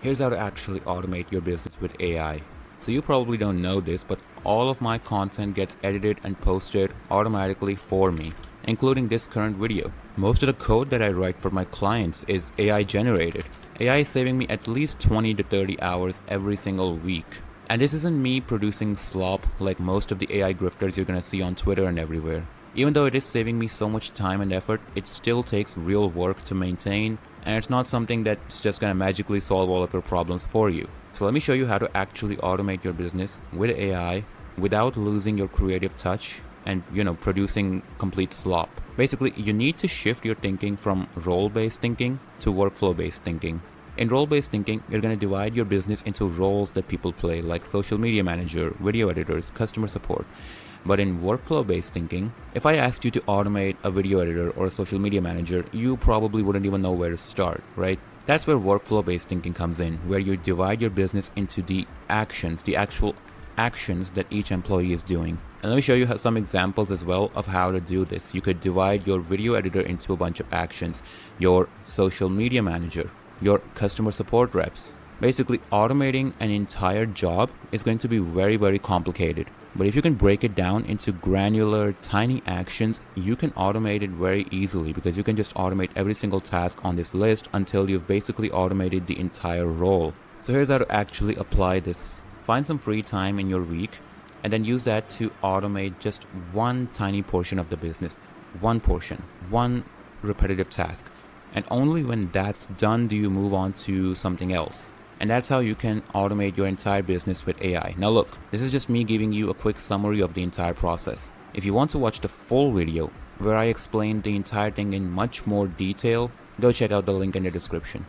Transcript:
Here's how to actually automate your business with AI. So you probably don't know this, but all of my content gets edited and posted automatically for me, including this current video. Most of the code that I write for my clients is AI generated. AI is saving me at least 20 to 30 hours every single week. And this isn't me producing slop like most of the AI grifters you're gonna see on Twitter and everywhere. Even though it is saving me so much time and effort, it still takes real work to maintain, and it's not something that's just gonna magically solve all of your problems for you. So let me show you how to actually automate your business with AI without losing your creative touch and producing complete slop. Basically, you need to shift your thinking from role-based thinking to workflow-based thinking. In role-based thinking, you're going to divide your business into roles that people play, like social media manager, video editors, customer support. But in workflow-based thinking, if I asked you to automate a video editor or a social media manager, you probably wouldn't even know where to start, right? That's where workflow-based thinking comes in, where you divide your business into the actions, the actual actions that each employee is doing. And let me show you some examples as well of how to do this. You could divide your video editor into a bunch of actions, your social media manager, your customer support reps. Basically, automating an entire job is going to be very, very complicated. But if you can break it down into granular, tiny actions, you can automate it very easily, because you can just automate every single task on this list until you've basically automated the entire role. So here's how to actually apply this. Find some free time in your week and then use that to automate just one tiny portion of the business. One portion, one repetitive task. And only when that's done do you move on to something else. And that's how you can automate your entire business with AI. Now look, this is just me giving you a quick summary of the entire process. If you want to watch the full video where I explain the entire thing in much more detail, go check out the link in the description.